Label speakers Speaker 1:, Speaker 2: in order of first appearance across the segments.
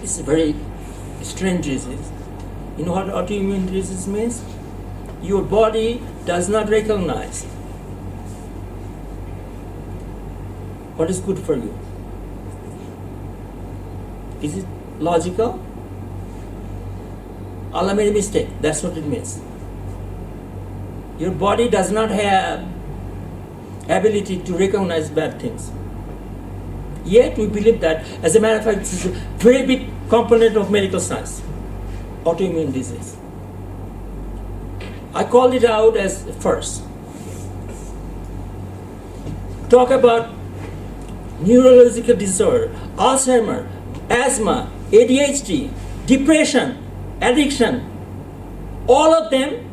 Speaker 1: It's a very strange disease. You know what autoimmune disease means? Your body does not recognize what is good for you. Is it logical? Allah made a mistake. That's what it means. Your body does not have ability to recognize bad things. Yet we believe that, as a matter of fact, it's a very big component of medical science, autoimmune disease. I called it out as first. Talk about neurological disorder, Alzheimer, asthma, ADHD, depression, addiction, all of them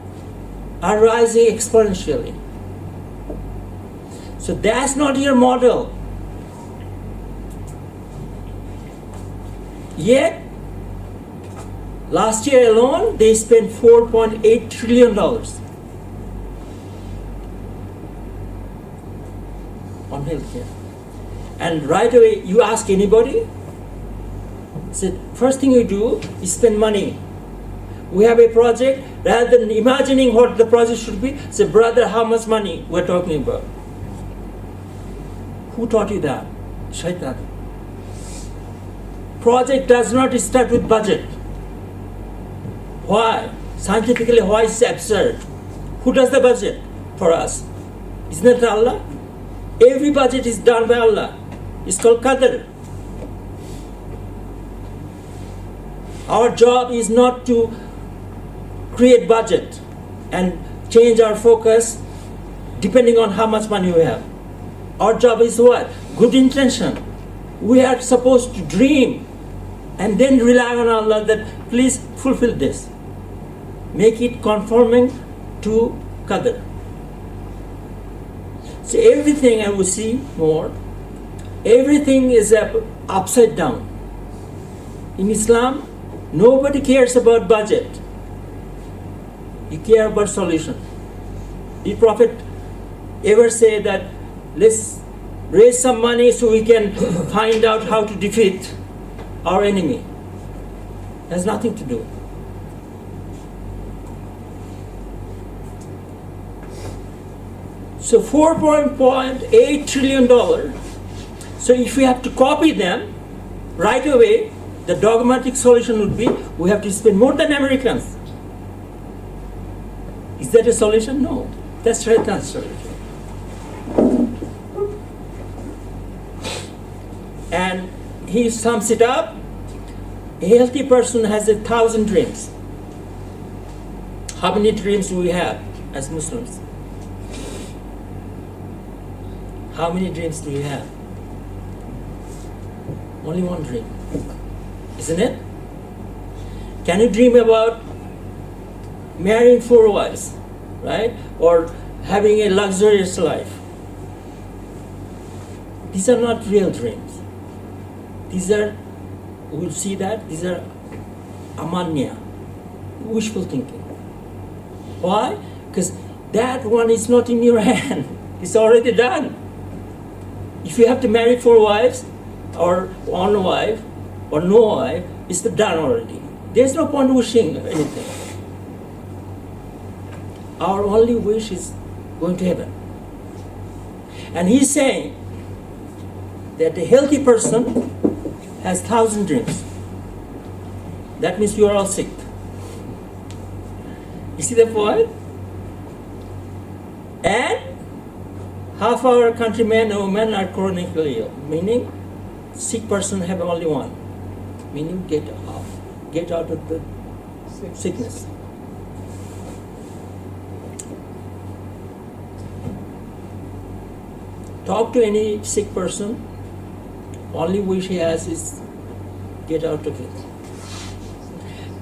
Speaker 1: are rising exponentially. So that's not your model. Yet, last year alone, they spent $4.8 trillion on healthcare. And right away, you ask anybody, say, first thing you do is spend money. We have a project, rather than imagining what the project should be, say, brother, how much money we're talking about? Who taught you that? Shaitan. Project does not start with budget. Why? Scientifically, why is it absurd? Who does the budget for us? Isn't it Allah? Every budget is done by Allah. It's called Qadr. Our job is not to create budget and change our focus depending on how much money we have. Our job is what? Good intention. We are supposed to dream and then rely on Allah that please fulfill this. Make it conforming to Qadr. So everything, I will see more, everything is upside down. In Islam, nobody cares about budget. You care about solution. Did Prophet ever say that let's raise some money so we can find out how to defeat our enemy? It has nothing to do. So $4.8 trillion. So if we have to copy them right away, the dogmatic solution would be we have to spend more than Americans. Is that a solution? No. That's Shaitan's solution. And he sums it up. A healthy person has 1,000 dreams. How many dreams do we have as Muslims? How many dreams do we have? Only one dream. Isn't it? Can you dream about marrying 4 wives, right? Or having a luxurious life? These are not real dreams. These are, we'll see that, these are amanya, wishful thinking. Why? Because that one is not in your hand. It's already done. If you have to marry 4 wives, or one wife, or no wife, it's done already. There's no point wishing anything. Our only wish is going to heaven. And he's saying that a healthy person has 1,000 dreams. That means you are all sick. You see the point? And half our countrymen and women are chronically ill, meaning sick person have only one, meaning get out of the sickness. Talk to any sick person, only wish he has is get out of it.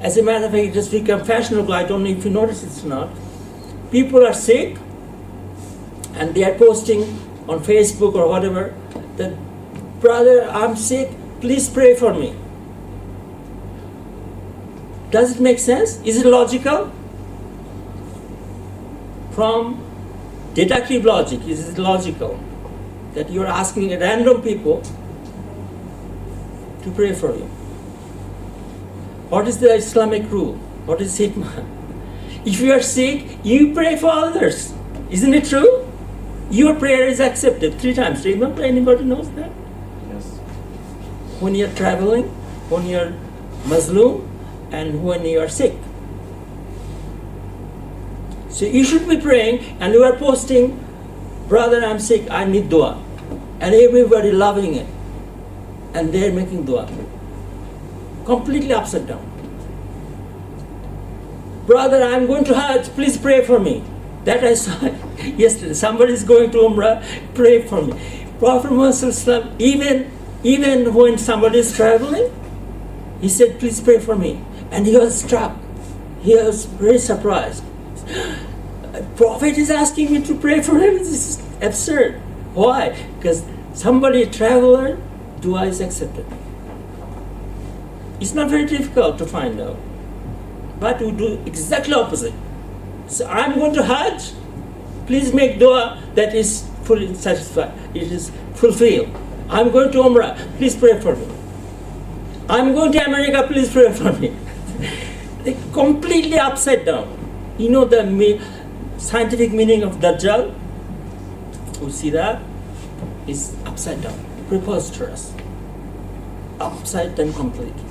Speaker 1: As a matter of fact, just become fashionable. I don't know if you notice it or not. People are sick and they are posting on Facebook or whatever that, brother, I'm sick, please pray for me. Does it make sense? Is it logical? From deductive logic, is it logical that you're asking random people to pray for you? What is the Islamic rule? What is hikmah? If you are sick, you pray for others. Isn't it true? Your prayer is accepted 3 times. Remember, anybody knows that?
Speaker 2: Yes.
Speaker 1: When you're traveling, when you're Muslim, and when you are sick. So you should be praying, and you are posting, brother, I'm sick, I need dua. And everybody loving it. And they're making dua. Completely upside down. Brother, I'm going to Hajj, please pray for me. That I saw yesterday. Somebody is going to Umrah, pray for me. Prophet Muhammad, even when somebody is traveling, he said, please pray for me. And he was struck. He was very surprised. Prophet is asking me to pray for him. This is absurd. Why? Because somebody, a traveler, dua is accepted. It's not very difficult to find out. But we do exactly opposite. So I'm going to Hajj. Please make dua that is fully satisfied. It is fulfilled. I'm going to Umrah. Please pray for me. I'm going to America. Please pray for me. They completely upside down. You know the scientific meaning of Dajjal? We see that? It's upside down. Preposterous. Upside down completely.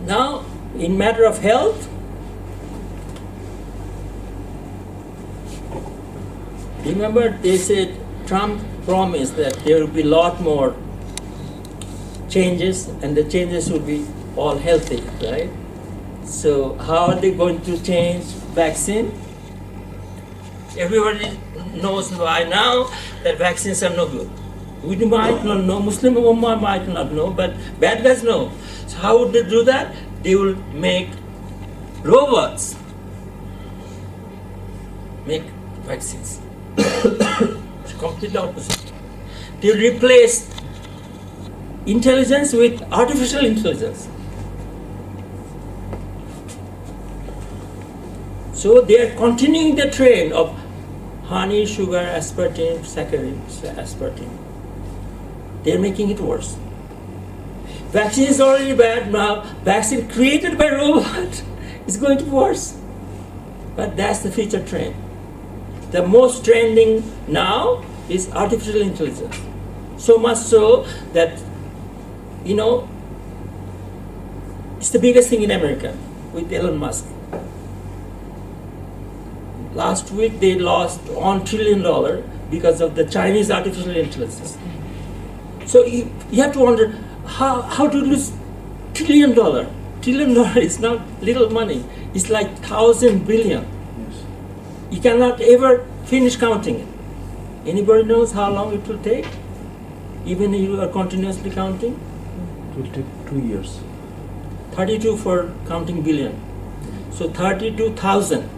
Speaker 1: Now, in matter of health, remember they said Trump promised that there will be a lot more changes, and the changes will be all healthy, right? So how are they going to change vaccine? Everybody knows by now that vaccines are no good. We might not know, Muslim Ummah might not know, but bad guys know. So how would they do that? They will make robots make vaccines. It's complete opposite. They replace intelligence with artificial intelligence. So they are continuing the trend of honey, sugar, aspartame, saccharides, aspartame. They are making it worse. Vaccine is already bad now. Vaccine created by robot is going to be worse. But that's the future trend. The most trending now is artificial intelligence. So much so that, it's the biggest thing in America with Elon Musk. Last week they lost $1 trillion because of the Chinese artificial intelligence. So you have to wonder, how to lose $1 trillion? $1 trillion is not little money. It's like 1,000 billion.
Speaker 2: Yes.
Speaker 1: You cannot ever finish counting it. Anybody knows how long it will take? Even if you are continuously counting?
Speaker 2: It will take 2 years.
Speaker 1: 32 for counting billion. So 32,000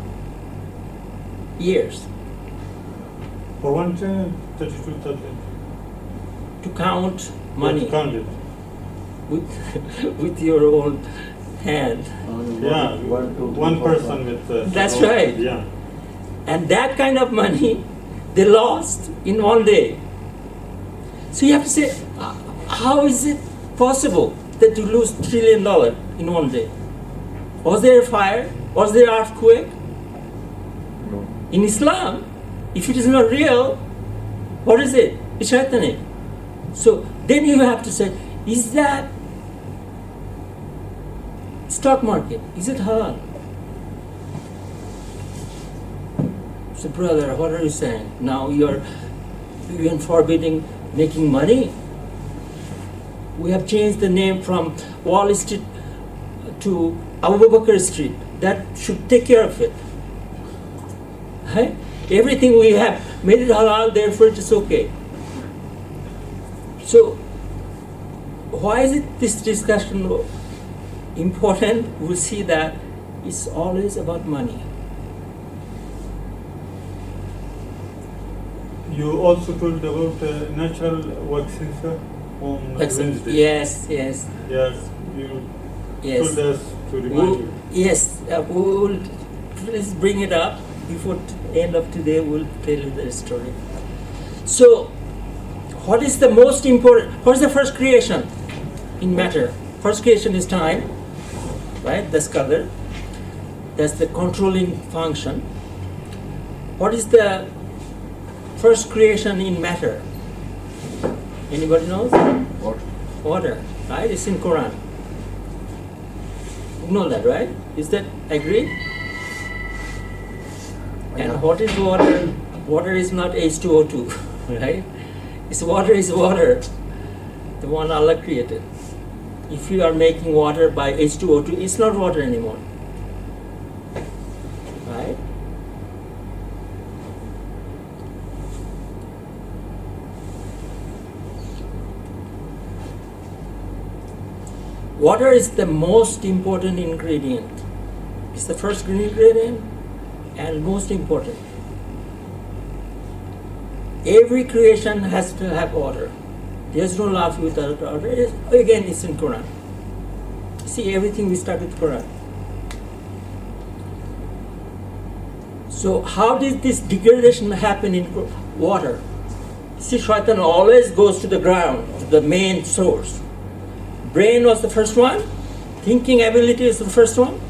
Speaker 1: years
Speaker 3: For one chain, 32,000.
Speaker 1: to count money
Speaker 3: Count it.
Speaker 1: with your own hand.
Speaker 3: Yeah, one person with.
Speaker 1: That's right.
Speaker 3: Yeah.
Speaker 1: And that kind of money they lost in one day. So you have to say, how is it possible that you lose $1 trillion in one day? Was there a fire? Was there an earthquake?
Speaker 2: No.
Speaker 1: In Islam, if it is not real, what is it? It's shaitanic. So then you have to say, is that stock market, is it halal? So brother, what are you saying? Now you're even forbidding making money? We have changed the name from Wall Street to Abu Bakr Street. That should take care of it. Right? Everything we have made it halal, therefore it is okay. So why is it this discussion important? We'll see that it's always about money.
Speaker 3: You also told about natural vaccines on Wednesday.
Speaker 1: Yes, yes,
Speaker 3: Yes, you
Speaker 1: yes.
Speaker 3: told us to remind you.
Speaker 1: Yes, we will please bring it up before end of today. We'll tell you the story. So, What is the most important? What is the first creation in matter? First creation is time, right? That's color. That's the controlling function. What is the first creation in matter? Anybody knows?
Speaker 2: What?
Speaker 1: Water, right? It's in Quran. You know that, right? Is that agreed? And what is water? Water is not H2O2, right? It's water is water, the one Allah created. If you are making water by H2O2, it's not water anymore, right? Water is the most important ingredient. It's the first ingredient and most important. Every creation has to have water. There's no life without water. Again, it's in Quran. See, everything we start with Quran. So how did this degradation happen in water? See, shaitan always goes to the ground, to the main source. Brain was the first one. Thinking ability is the first one.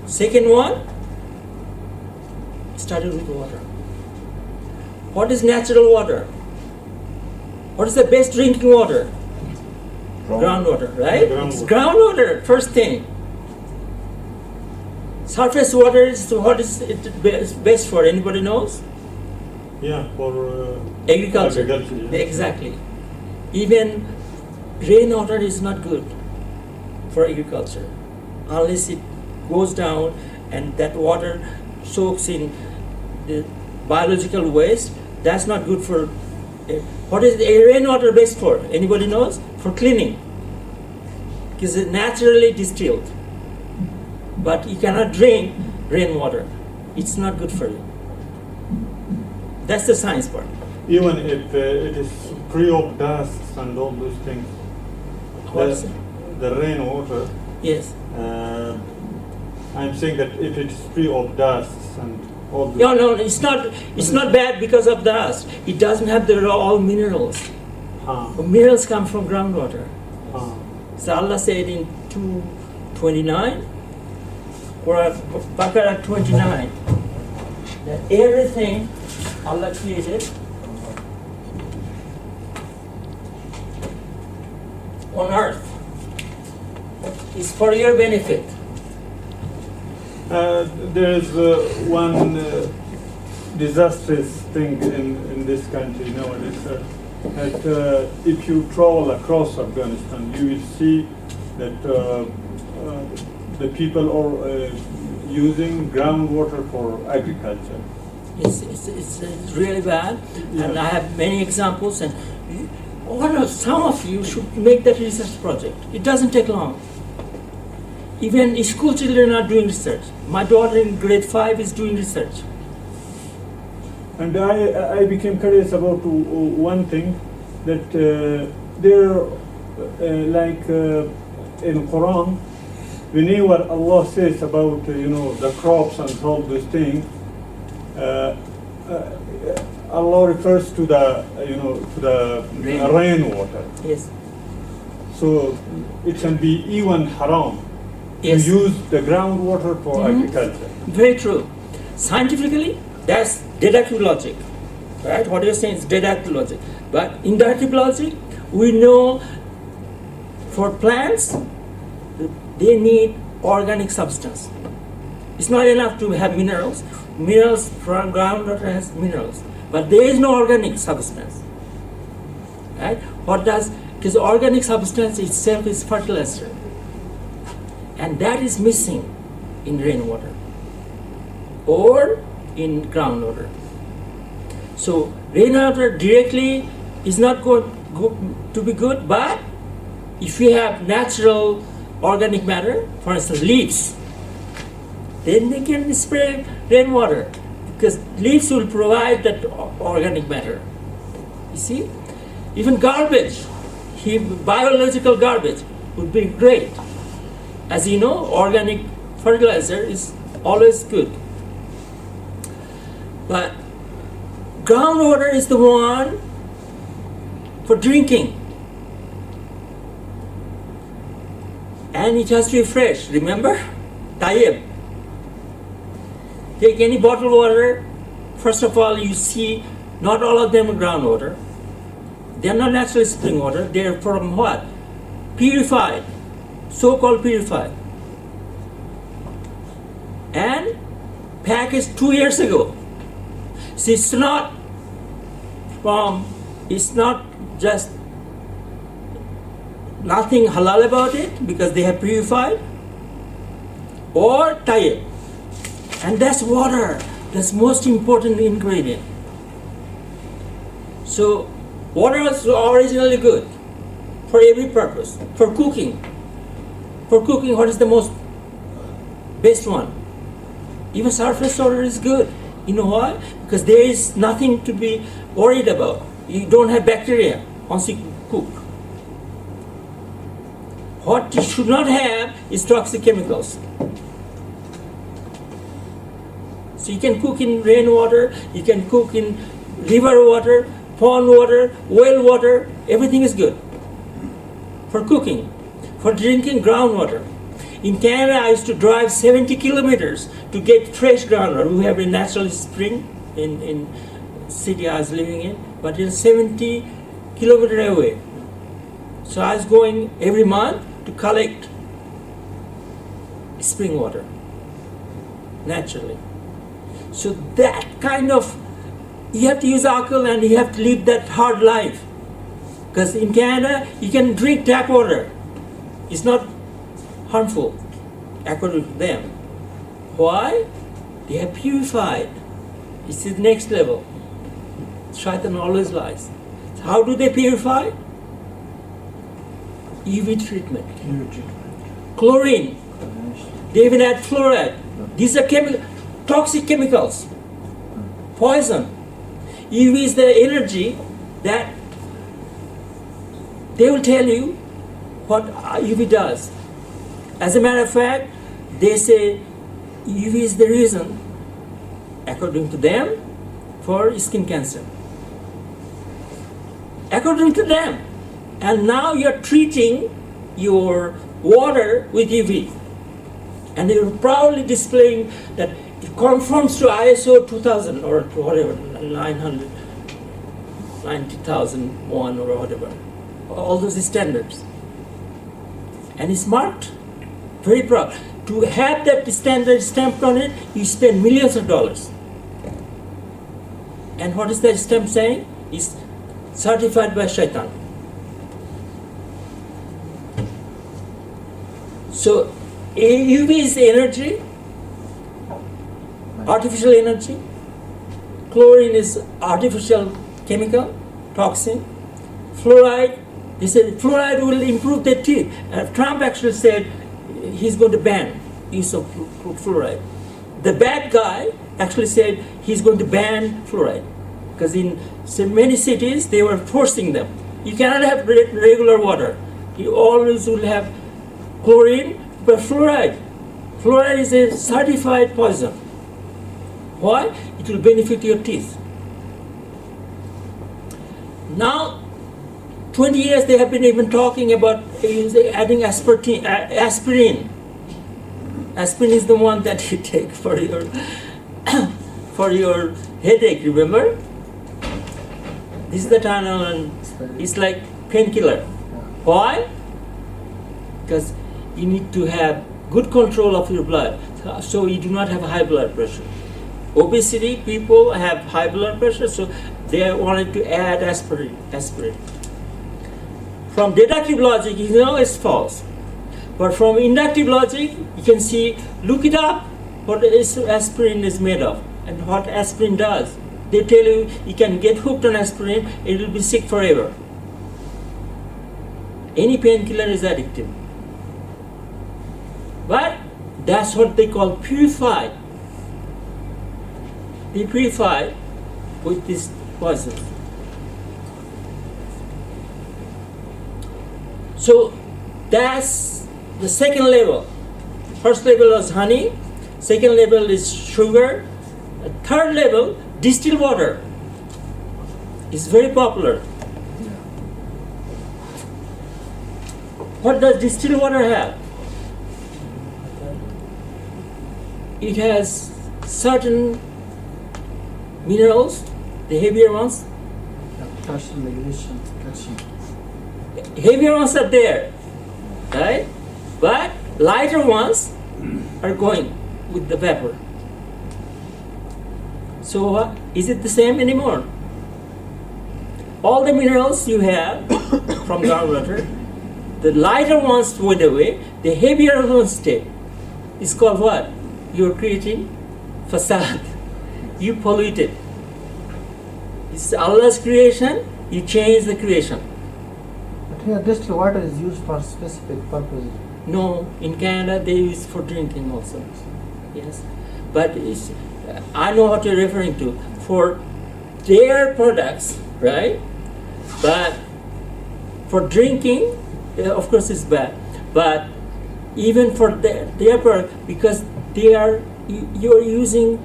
Speaker 1: Second one, started with water. What is natural water? What is the best drinking water? Groundwater, right? It's groundwater, first thing. Surface water is what is it best for? Anybody knows?
Speaker 3: Yeah, for
Speaker 1: Agriculture.
Speaker 3: yeah.
Speaker 1: Exactly. Even rainwater is not good for agriculture unless it goes down and that water soaks in the biological waste. That's not good for. What is the rainwater best for? Anybody knows? For cleaning, because it's naturally distilled. But you cannot drink rainwater. It's not good for you. That's the science part.
Speaker 3: Even if it is free of dust and all those things,
Speaker 1: What's
Speaker 3: the rainwater,
Speaker 1: yes.
Speaker 3: I'm saying that if it is free of dust and all those
Speaker 1: No, it's not. It's not bad because of dust. It doesn't have all minerals. Minerals come from groundwater. So Allah said in 2:29, or Baqarah 29, that everything Allah created on earth is for your benefit.
Speaker 3: there is one disastrous thing in this country nowadays. That if you travel across Afghanistan, you will see that the people are using groundwater for agriculture.
Speaker 1: It's really bad, and I have many examples. And some of you should make that research project. It doesn't take long. Even school children are doing research. My daughter in grade 5 is doing research.
Speaker 3: And I became curious about one thing, that there, in Quran, whenever Allah says about the crops and all those things, Allah refers to the rainwater.
Speaker 1: Yes.
Speaker 3: So it can be even haram
Speaker 1: Yes.
Speaker 3: to use the groundwater for agriculture.
Speaker 1: Very true. Scientifically, that's deductive logic, right? What you're saying is deductive logic. But inductive logic, we know for plants, they need organic substance. It's not enough to have minerals. Minerals from groundwater has minerals, but there is no organic substance, right? Because organic substance itself is fertilizer, and that is missing in rainwater or in groundwater. So rainwater directly is not going to be good, but if you have natural organic matter, for instance leaves, then they can spray rainwater, because leaves will provide that organic matter. You see, even garbage, biological garbage would be great. As you know, organic fertilizer is always good. But groundwater is the one for drinking. And it has to be fresh, remember? Tayyib. Take any bottled water, first of all you see not all of them are groundwater. They are not natural spring water, they are from what? Purified, so-called purified. And packaged 2 years ago. So it's not just nothing halal about it because they have purified or tayyib. And that's water. That's most important ingredient. So water was originally good for every purpose. For cooking. For cooking, what is the most best one? Even surface water is good. You know why? Because there is nothing to be worried about. You don't have bacteria once you cook. What you should not have is toxic chemicals. So you can cook in rainwater, you can cook in river water, pond water, well water, everything is good. For cooking, for drinking groundwater. In Canada, I used to drive 70 kilometers to get fresh groundwater. We have a natural spring in city I was living in, but it's 70 kilometers away. So I was going every month to collect spring water, naturally. So that kind of, you have to use alcohol and you have to live that hard life. Because in Canada, you can drink tap water. It's not harmful, according to them. Why? They have purified. It's the next level. Shaitan always lies. So how do they purify? UV treatment. Chlorine. They even add fluoride. These are toxic chemicals. Poison. UV is the energy that they will tell you what UV does. As a matter of fact, they say UV is the reason, according to them, for skin cancer. According to them. And now you're treating your water with UV. And they're proudly displaying that it conforms to ISO 2000 or whatever, 90,001 or whatever. All those standards. And it's marked. Very proud. To have that standard stamped on it, you spend millions of dollars. And what is that stamp saying? It's certified by Shaitan. So UV is energy, artificial energy. Chlorine is artificial chemical, toxin. Fluoride, they said fluoride will improve the teeth. Trump actually said he's going to ban use of fluoride. The bad guy actually said he's going to ban fluoride. Because in so many cities, they were forcing them. You cannot have regular water. You always will have chlorine, but fluoride. Fluoride is a certified poison. Why? It will benefit your teeth. Now, 20 years they have been even talking about adding aspirin. Aspirin is the one that you take for your for your headache, remember? This is the Tylenol and it's like painkiller. Why? Because you need to have good control of your blood so you do not have high blood pressure. Obesity people have high blood pressure, so they wanted to add aspirin. From deductive logic, you know it's false. But from inductive logic, you can see, look it up, what aspirin is made of and what aspirin does. They tell you you can get hooked on aspirin, it will be sick forever. Any painkiller is addictive. But that's what they call purified. They purify with this poison. So that's the second level. First level was honey, second level is sugar, third level, distilled water is very popular. What does distilled water have? It has certain minerals, the heavier ones.
Speaker 4: Calcium regulation, calcium.
Speaker 1: Heavier ones are there, right? But lighter ones are going with the vapor. So is it the same anymore? All the minerals you have from groundwater, the lighter ones went away, the heavier ones stayed. It's called what? You're creating facade. You pollute it. It's Allah's creation, you change the creation.
Speaker 4: But here distilled water is used for specific purposes.
Speaker 1: No, in Canada they use for drinking also. Yes, but I know what you're referring to. For their products, right? But for drinking, of course it's bad. But even for their product, because you're using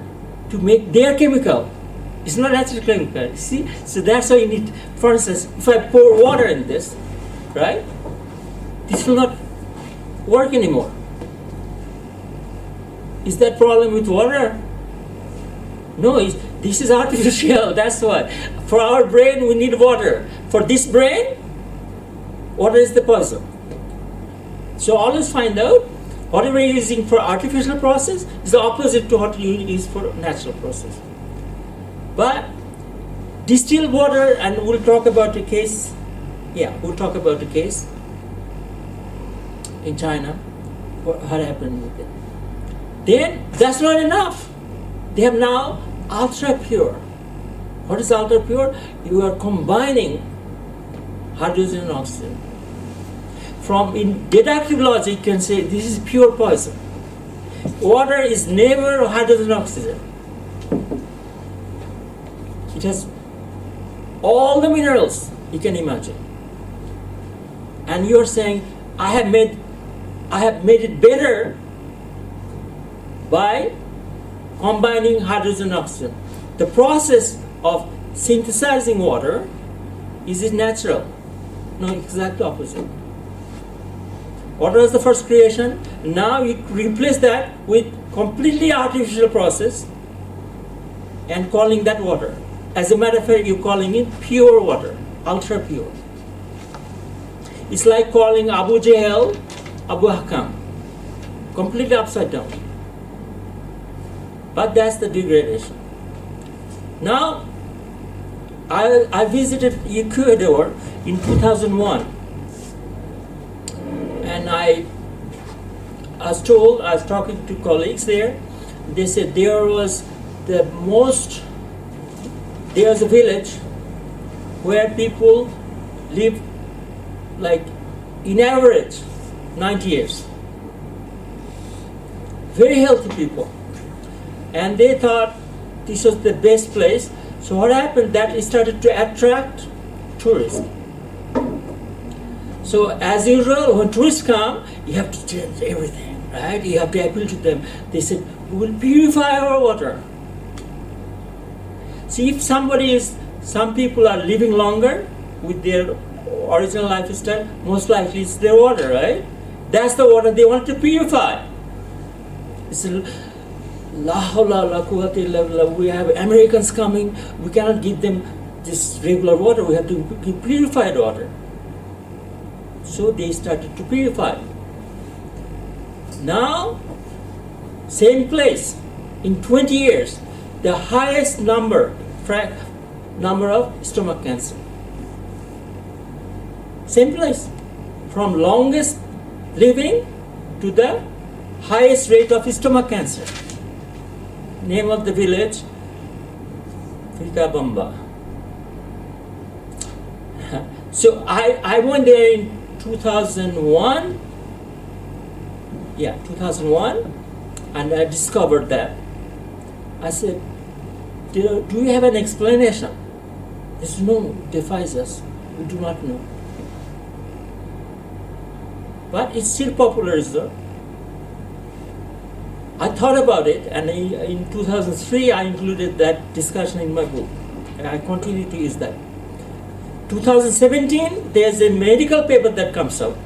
Speaker 1: to make their chemical. It's not natural chemical. You see? So that's why you need, for instance, if I pour water in this, right? This will not work anymore. Is that problem with water? No, this is artificial, that's why. For our brain, we need water. For this brain, water is the poison. So always find out, whatever you're using for artificial process is the opposite to what you use for natural process. But distilled water, and we'll talk about a case, we'll talk about a case in China, what happened with it. Then, that's not enough. They have now ultra pure. What is ultra pure? You are combining hydrogen and oxygen. From in deductive logic, you can say this is pure poison. Water is never hydrogen and oxygen. It has all the minerals you can imagine. And you are saying, I have made it better by combining hydrogen and oxygen. The process of synthesizing water, is it natural? No, exact opposite. Water is the first creation. Now you replace that with completely artificial process and calling that water. As a matter of fact, you're calling it pure water, ultra pure. It's like calling Abu Jahl Abu Hakam, completely upside down. But that's the degradation. Now, I visited Ecuador in 2001, and I was told, I was talking to colleagues there, they said there's a village where people live like in average 90 years. Very healthy people. And they thought this was the best place. So what happened, that it started to attract tourists. So as usual, when tourists come, you have to change everything, right? You have to appeal to them. They said, we will purify our water. See, if some people are living longer with their original lifestyle, most likely it's their water, right? That's the water they want to purify. It's La hawla la quwwata illa billah. We have Americans coming, we cannot give them this regular water, we have to give purified water. So they started to purify. Now, same place, in 20 years, the highest number of stomach cancer. Same place, from longest living to the highest rate of stomach cancer. Name of the village, Bamba. So I went there in 2001. Yeah, 2001, and I discovered that. I said, do you have an explanation? They said, no, it defies us. We do not know. But it's still popular, though. I thought about it, and in 2003 I included that discussion in my book, and I continue to use that. 2017, there's a medical paper that comes out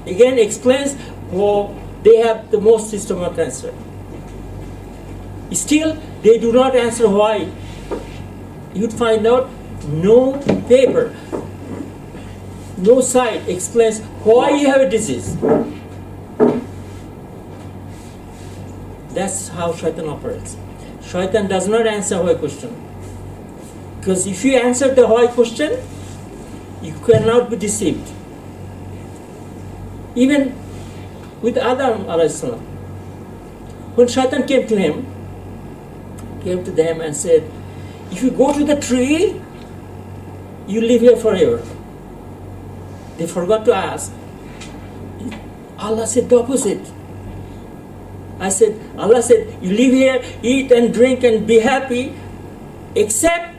Speaker 1: again explains how they have the most stomach cancer. Still, they do not answer why. You'd find out no paper, no site explains why you have a disease. That's how Shaitan operates. Shaitan does not answer why question. Because if you answer the why question, you cannot be deceived. Even with Adam alayhi salam, when Shaitan came to them and said, if you go to the tree, you live here forever. They forgot to ask. Allah said the opposite. Allah said, you live here, eat and drink and be happy, except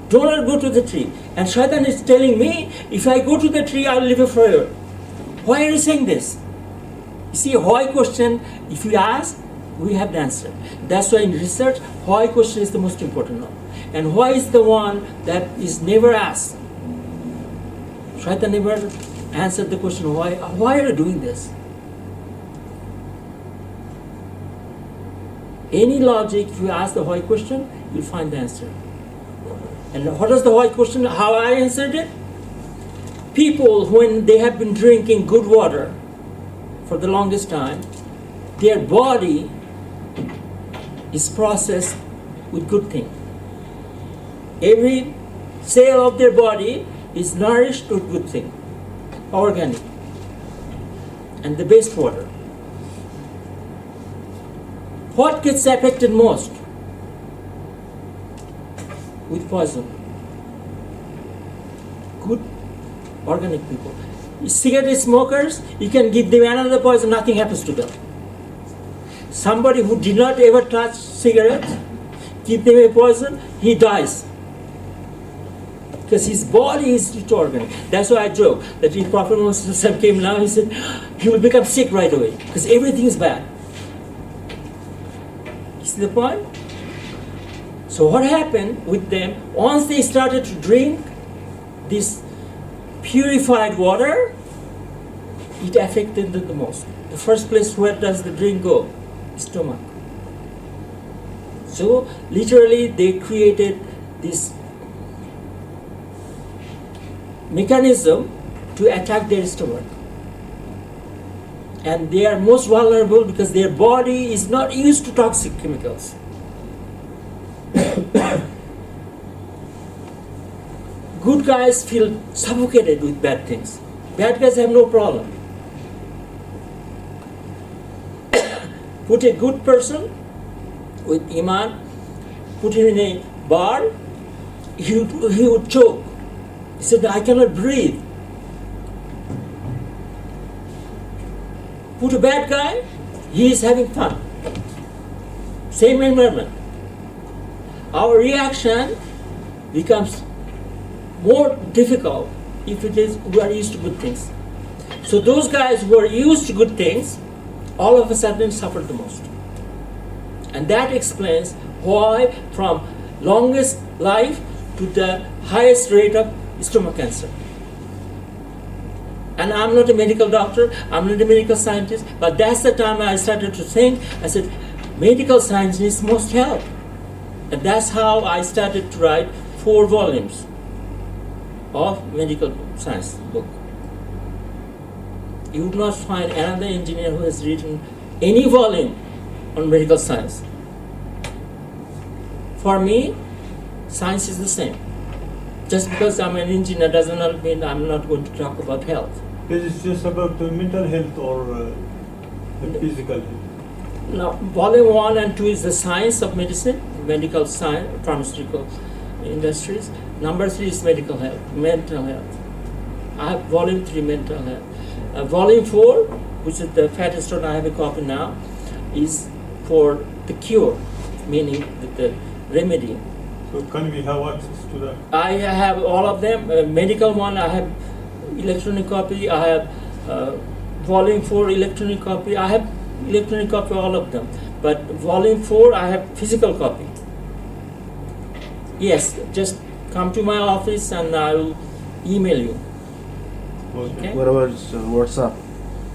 Speaker 1: do not go to the tree. And Shaitan is telling me, if I go to the tree, I'll live here forever. Why are you saying this? You see, why question, if you ask, we have the answer. That's why in research, why question is the most important one. And why is the one that is never asked. Shaitan never answered the question, why are you doing this? Any logic, if you ask the why question, you'll find the answer. And what is the why question? How I answered it? People, when they have been drinking good water for the longest time, their body is processed with good things. Every cell of their body is nourished with good things, organic, and the best water. What gets affected most? With poison. Good organic people. Cigarette smokers, you can give them another poison, nothing happens to them. Somebody who did not ever touch cigarettes, give them a poison, he dies. Because his body is too organic. That's why I joke that if Prophet Muhammad came now, he said, he will become sick right away, because everything is bad. You see the point? So what happened with them, once they started to drink this purified water, it affected them the most. The first place, where does the drink go? Stomach. So literally they created this mechanism to attack their stomach. And they are most vulnerable because their body is not used to toxic chemicals. Good guys feel suffocated with bad things. Bad guys have no problem. Put a good person with iman, put him in a bar, he would choke. He said, I cannot breathe. Put a bad guy, he is having fun. Same environment. Our reaction becomes more difficult if it is we are used to good things. So those guys who are used to good things, all of a sudden suffer the most. And that explains why from longest life to the highest rate of stomach cancer. And I'm not a medical doctor, I'm not a medical scientist, but that's the time I started to think, I said, medical science needs most help. And that's how I started to write 4 volumes of medical science book. You would not find another engineer who has written any volume on medical science. For me, science is the same. Just because I'm an engineer does not mean I'm not going to talk about health.
Speaker 3: This is just about the mental health or the physical health?
Speaker 1: Now, volume 1 and 2 is the science of medicine, medical science, pharmaceutical industries. Number 3 is medical health, mental health. I have volume 3, mental health. Volume 4, which is the fattest stone, I have a copy now, is for the cure, meaning the remedy.
Speaker 3: So can we have access to that?
Speaker 1: I have all of them. Medical one, I have electronic copy. I have volume 4 electronic copy. I have electronic copy all of them. But volume 4, I have physical copy. Yes, just come to my office and I will email you.
Speaker 3: Okay.
Speaker 1: Okay?
Speaker 2: What about WhatsApp?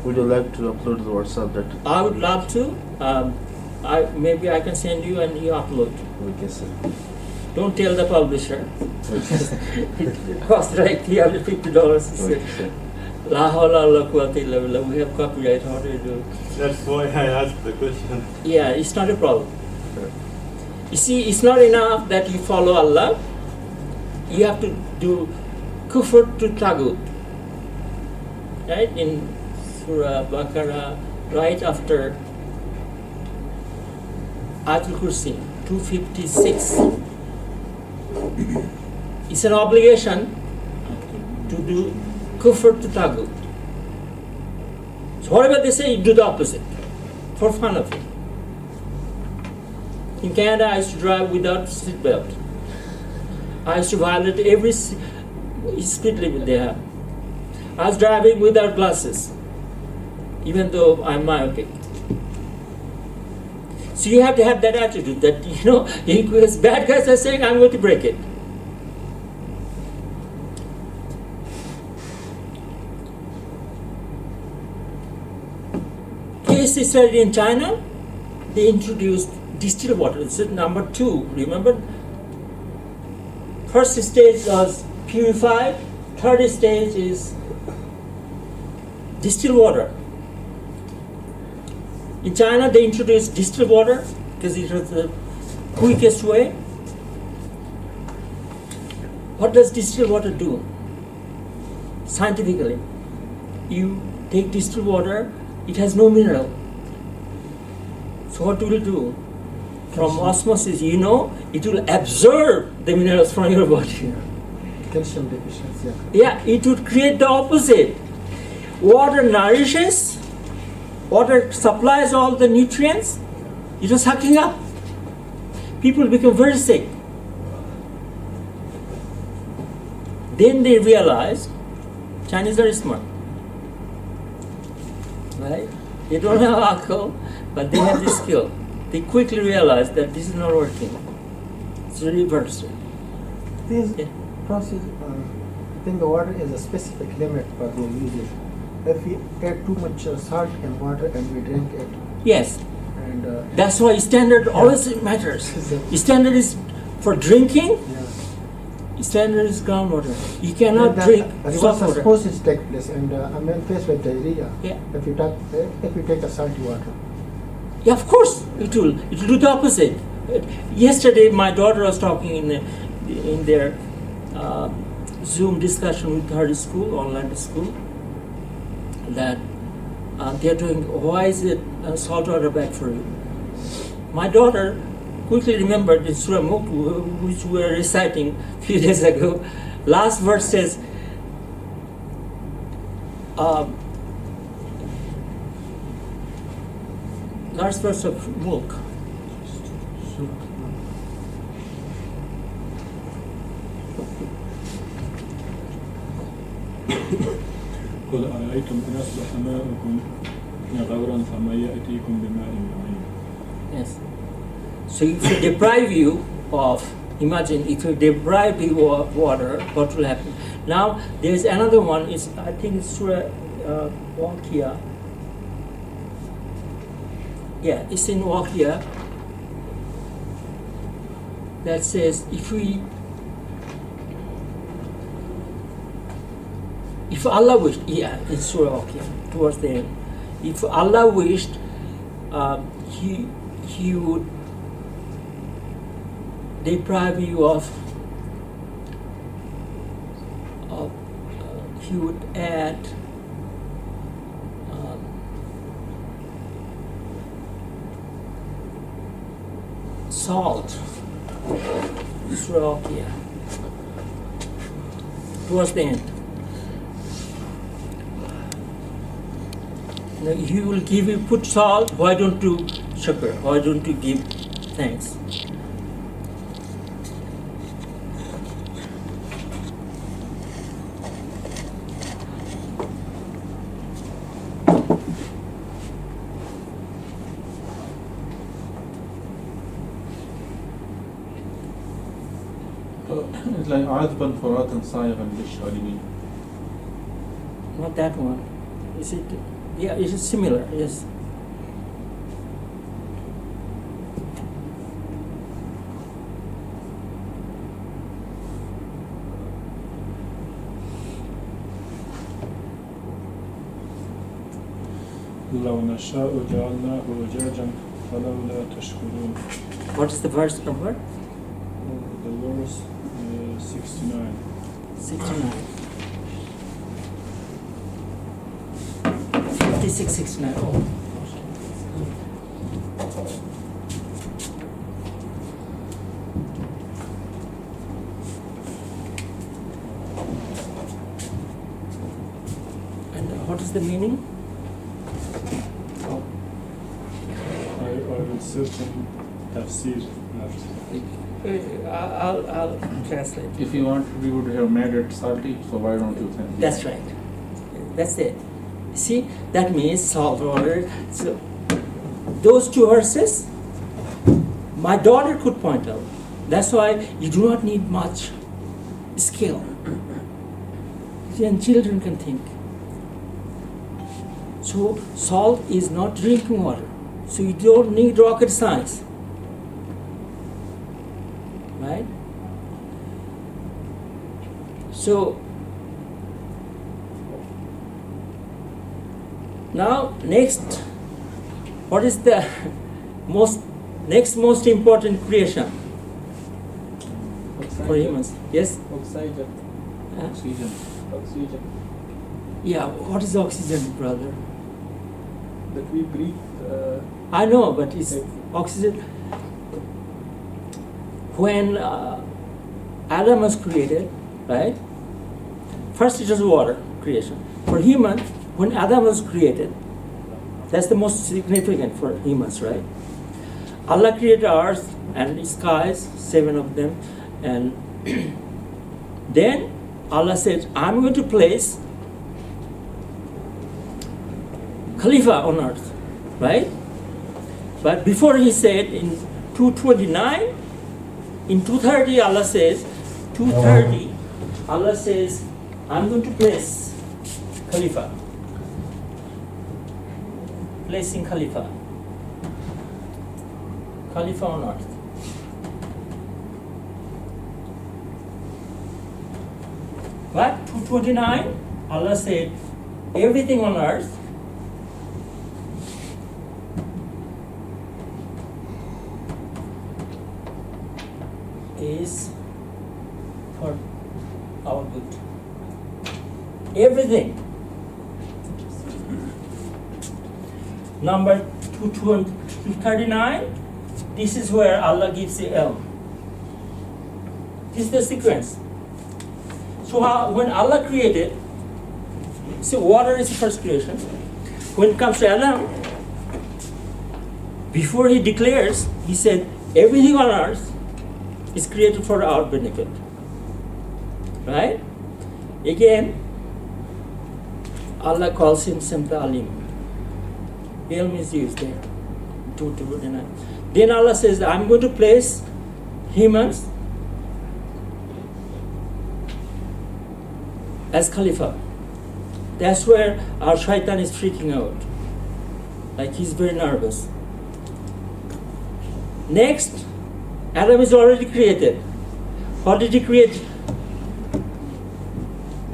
Speaker 2: Would you like to upload the WhatsApp that
Speaker 1: I would love to. Maybe I can send you and you upload.
Speaker 2: okay, sir?
Speaker 1: Don't tell the publisher.
Speaker 2: Okay, sir.
Speaker 1: It costs like $350.
Speaker 2: Okay, sir.
Speaker 1: La hawla wa la quwwata illa billah. We have copyright. How do you do?
Speaker 3: That's why I asked the question.
Speaker 1: Yeah, it's not a problem.
Speaker 2: Sure.
Speaker 1: You see, it's not enough that you follow Allah. You have to do kufr to tagut. Right? In Surah Baqarah, right after Ayatul Kursi, 256. It's an obligation to do kufr to tagut. So whatever they say, you do the opposite for fun of it. In Canada, I used to drive without seat belt. I used to violate every speed limit they have. I was driving without glasses, even though I'm myopic. So you have to have that attitude that, because bad guys are saying, I'm going to break it. Case study in China, they introduced distilled water. This is number 2. Remember, first stage was purified. Third stage is distilled water. In China, they introduced distilled water because it was the quickest way. What does distilled water do? Scientifically, you take distilled water, it has no mineral. So what will it do? From osmosis, it will absorb the minerals from your body.
Speaker 4: Calcium deficiency.
Speaker 1: Yeah, it would create the opposite. Water nourishes, water supplies all the nutrients, it is sucking up. People become very sick. Then they realize Chinese are smart. Right? They don't have alcohol, but they have the skill. They quickly realize that this is not working. It's reversed.
Speaker 4: This
Speaker 1: Yeah.
Speaker 4: process, I think the water is a specific limit for their usage. If we add too much salt in water and we drink it,
Speaker 1: Yes,
Speaker 4: and
Speaker 1: that's why standard always matters. Standard is for drinking.
Speaker 4: yeah.
Speaker 1: Standard is groundwater. You cannot
Speaker 4: Then
Speaker 1: drink
Speaker 4: the
Speaker 1: salt
Speaker 4: reverse
Speaker 1: water.
Speaker 4: osmosis takes place, and I'm faced with diarrhea.
Speaker 1: Yeah.
Speaker 4: If we take a salty water.
Speaker 1: Yeah, of course it will. It will do the opposite. Yesterday, my daughter was talking in their Zoom discussion with her school, online school, that they're doing. Why is it salt water bad for you? My daughter quickly remembered in Surah Mulk, which we were reciting a few days ago. Last verse says, last verse of Mulk.
Speaker 5: قل أرأيتم إن أصبح ماؤكم غورا فما يأتيكم بماء معين.
Speaker 1: Yes. So if we deprive you of, imagine if you deprive you of water, what will happen? Now there is another one. I think it's Surah Waqiah. Yeah, it's in Waqiah that says if Allah wished, it's Surah Waqiah towards the end. If Allah wished, He would deprive you of He would add salt. Surah Waqiah towards the end. Now, He will give you, put salt, why don't you sugar? Why don't you give thanks?
Speaker 5: It's like عذبا فراتا صايغا للشاربين.
Speaker 1: Not that one. Is it Yeah, it is similar, yes.
Speaker 5: لو نشاء جعلناه أجاجا فلولا تشكرون.
Speaker 1: What is the verse number?
Speaker 5: The verse 69.
Speaker 1: 69. 56, 69. Oh. And what is the meaning?
Speaker 5: I will search in tafsir after.
Speaker 1: I'll translate.
Speaker 2: If you want, we would have made it salty, so why don't you think?
Speaker 1: That's right. That's it. See, that means salt water. So those two verses, my daughter could point out. That's why you do not need much skill. And children can think. So salt is not drinking water. So you don't need rocket science. Right? So now next, what is the next most important creation for humans? Yes?
Speaker 6: Oxygen.
Speaker 1: Huh?
Speaker 2: Oxygen.
Speaker 6: Oxygen.
Speaker 1: Yeah, what is oxygen, brother?
Speaker 6: That we breathe.
Speaker 1: I know, but it's oxygen. When Adam was created, right? First it was water creation. For human, when Adam was created, that's the most significant for humans, right? Allah created earth and skies, 7 of them, and then Allah said, I'm going to place Khalifa on earth, right? But before he said in 229, in 230 Allah says, 230 Allah says, I'm going to place Khalifa. Placing Khalifa. Khalifa on earth. But 229 Allah said, everything on earth is for our good. Everything. Number 239, this is where Allah gives the ilm. This is the sequence. So when Allah created, see, water is the first creation. When it comes to Adam, before he declares, he said, everything on earth is created for our benefit. Right? Again, Allah calls himself the Alim. Ilm is used there. 229. Then Allah says, I'm going to place humans as Khalifa. That's where our shaitan is freaking out. Like he's very nervous. Next, Adam is already created. What did he create?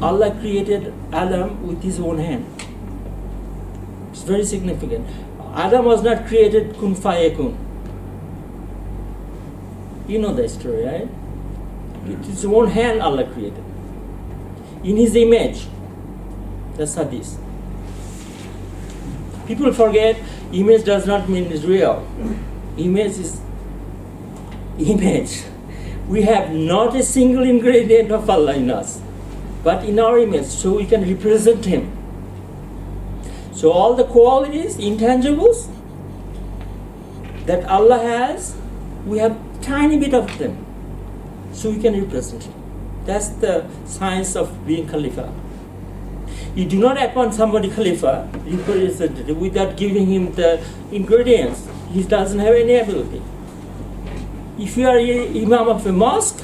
Speaker 1: Allah created Adam with his own hand. It's very significant. Adam was not created kun fayakun. You know the story, right? With his own hand Allah created. In his image. That's hadith. People forget image does not mean it's real. Image is image. We have not a single ingredient of Allah in us, but in our image, so we can represent Him. So all the qualities, intangibles that Allah has, we have tiny bit of them, so we can represent Him. That's the science of being Khalifa. You do not appoint somebody Khalifa, representative, without giving him the ingredients. He doesn't have any ability. If you are Imam of a mosque,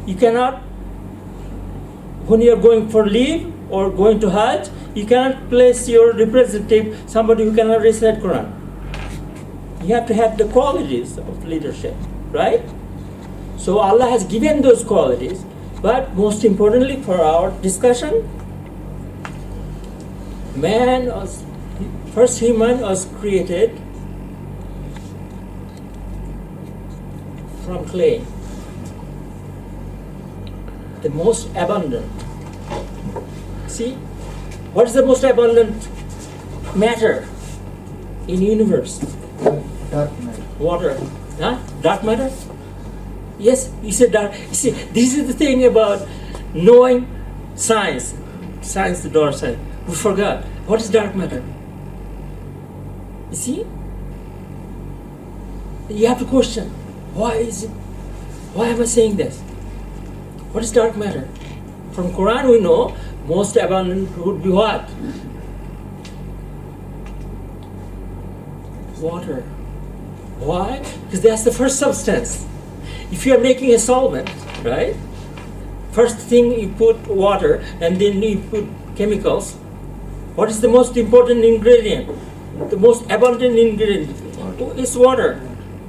Speaker 1: you cannot, when you are going for leave, or going to Hajj, you cannot place your representative, somebody who cannot recite Quran. You have to have the qualities of leadership, right? So Allah has given those qualities, but most importantly for our discussion, first human was created from clay, the most abundant. See, what is the most abundant matter in universe?
Speaker 4: Dark matter.
Speaker 1: Water. Huh? Dark matter? Yes, you said dark. You see, this is the thing about knowing science. Science, the door science. We forgot. What is dark matter? You see? You have to question. Why is it? Why am I saying this? What is dark matter? From Quran we know most abundant would be what? Water. Why? Because that's the first substance. If you are making a solvent, right? First thing you put water and then you put chemicals. What is the most important ingredient? The most abundant ingredient is water.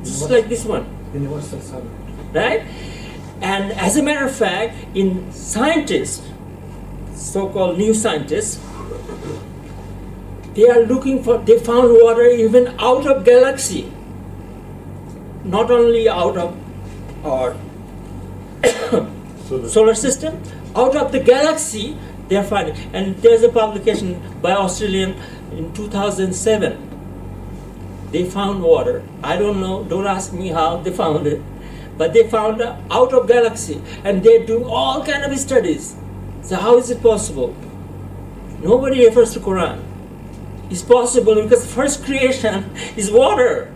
Speaker 1: Just like this one.
Speaker 4: Universal solvent.
Speaker 1: Right? And as a matter of fact, in scientists, so-called new scientists, they found water even out of galaxy. Not only out of our solar system, out of the galaxy, they are finding. And there's a publication by Australian in 2007. They found water. I don't know, don't ask me how they found it. But they found out of galaxy, and they're doing all kind of studies. So how is it possible? Nobody refers to Quran. It's possible because the first creation is water.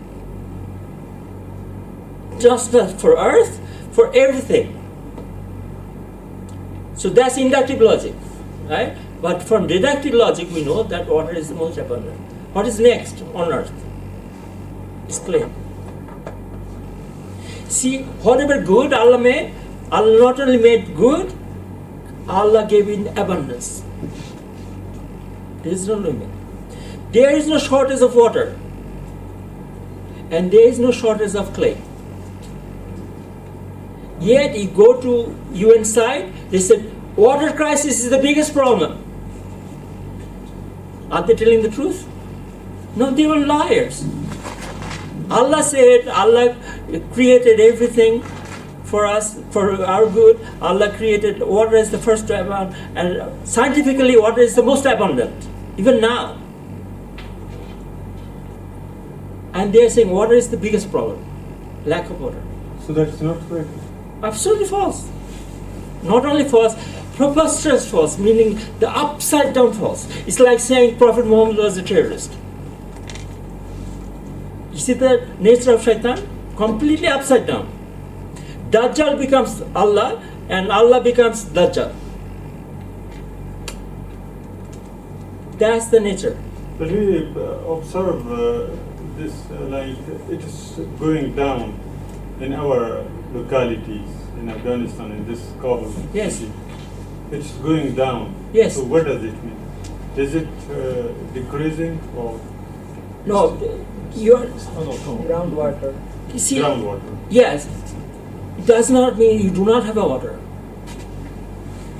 Speaker 1: Just not for earth, for everything. So that's inductive logic, right? But from deductive logic, we know that water is the most abundant. What is next on earth? It's clay. See, whatever good Allah made, Allah not only made good, Allah gave in abundance. There is no limit. There is no shortage of water. And there is no shortage of clay. Yet you go to UN side, they said, water crisis is the biggest problem. Are they telling the truth? No, they were liars. Allah said, Allah created everything for us, for our good. Allah created water as the first to abound, and scientifically water is the most abundant, even now. And they are saying water is the biggest problem, lack of water.
Speaker 3: So that's not correct.
Speaker 1: Absolutely false. Not only false, preposterous false, meaning the upside down false. It's like saying Prophet Muhammad was a terrorist. You see the nature of shaitan? Completely upside down. Dajjal becomes Allah and Allah becomes Dajjal. That's the nature.
Speaker 3: But we observe this like it is going down in our localities in Afghanistan, in this Kabul
Speaker 1: Yes.
Speaker 3: city. It's going down.
Speaker 1: Yes.
Speaker 3: So what does it mean? Is it decreasing or
Speaker 1: No, you're,
Speaker 4: Groundwater.
Speaker 1: you see,
Speaker 3: groundwater?
Speaker 1: yes, it does not mean you do not have a water.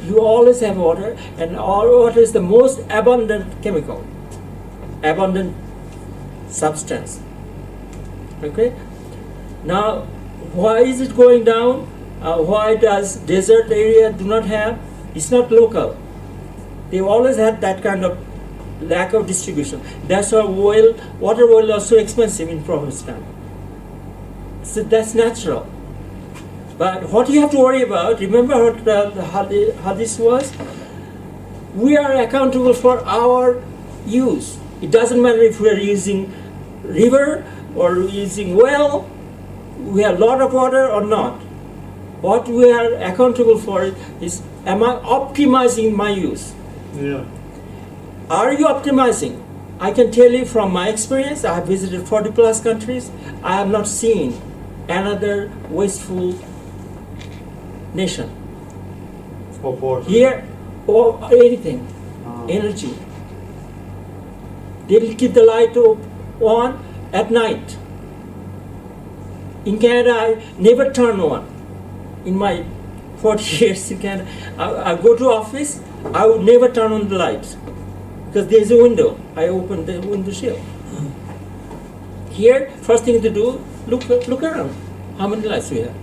Speaker 1: You always have water, and all water is the most abundant chemical, abundant substance. Okay? Now, why is it going down? Why does desert area do not have? It's not local. They always had that kind of lack of distribution. That's why water oil is so expensive in Prophet's time. So that's natural. But what you have to worry about, remember what the hadith was? We are accountable for our use. It doesn't matter if we are using river or using well, we have a lot of water or not. What we are accountable for is, am I optimizing my use?
Speaker 3: Yeah.
Speaker 1: Are you optimizing? I can tell you from my experience, I have visited 40 plus countries, I have not seen another wasteful nation.
Speaker 3: Of water.
Speaker 1: Here, or anything, energy. They'll keep the light on at night. In Canada, I never turn on. In my 40 years in Canada, I go to office, I would never turn on the lights because there's a window. I open the window sill. Here, first thing to do, look around. How many lights we have?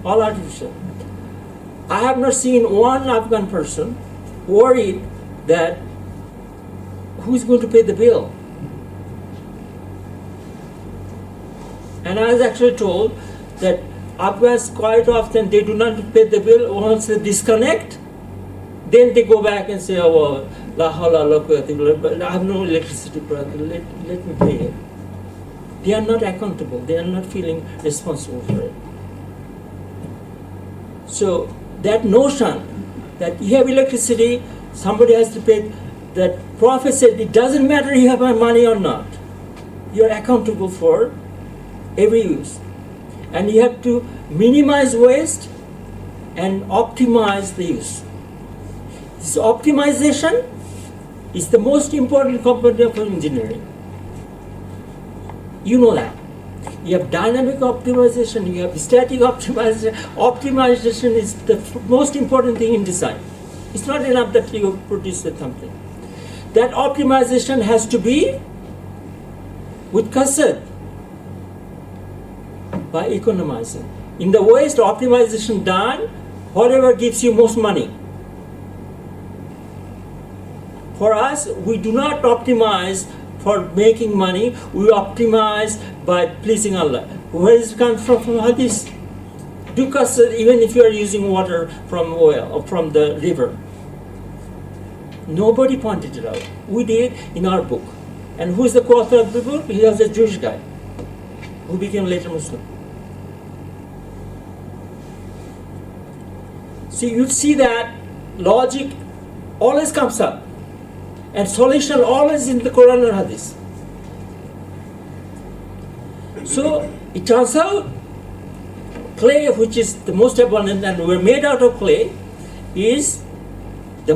Speaker 1: All artificial. I have not seen one Afghan person worried that who's going to pay the bill. And I was actually told that Afghans quite often they do not pay the bill. Once they disconnect, then they go back and say, "Oh, well, la hawla la quwwata illa billah, I have no electricity, brother. Let me pay it." They are not accountable. They are not feeling responsible for it. So that notion that you have electricity, somebody has to pay. That Prophet said, it doesn't matter you have money or not. You are accountable for every use. And you have to minimize waste and optimize the use. This optimization is the most important component of engineering. You know that. You have dynamic optimization, you have static optimization. Optimization is the most important thing in design. It's not enough that you produce something. That optimization has to be with qasad, by economizing. In the waste optimization done, whatever gives you most money. For us, we do not optimize for making money, we optimize by pleasing Allah. Where does it come from? From hadith. Do qasad even if you are using water from oil or from the river. Nobody pointed it out. We did in our book. And who is the co-author of the book? He was a Jewish guy who became later Muslim. So you see that logic always comes up. And solution always in the Quran or Hadith. So it turns out clay, which is the most abundant and we're made out of clay, is the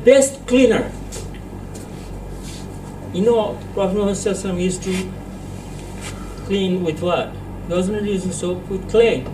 Speaker 1: best cleaner. You know, Prophet Muhammad used to clean with what? He wasn't using soap, with clay.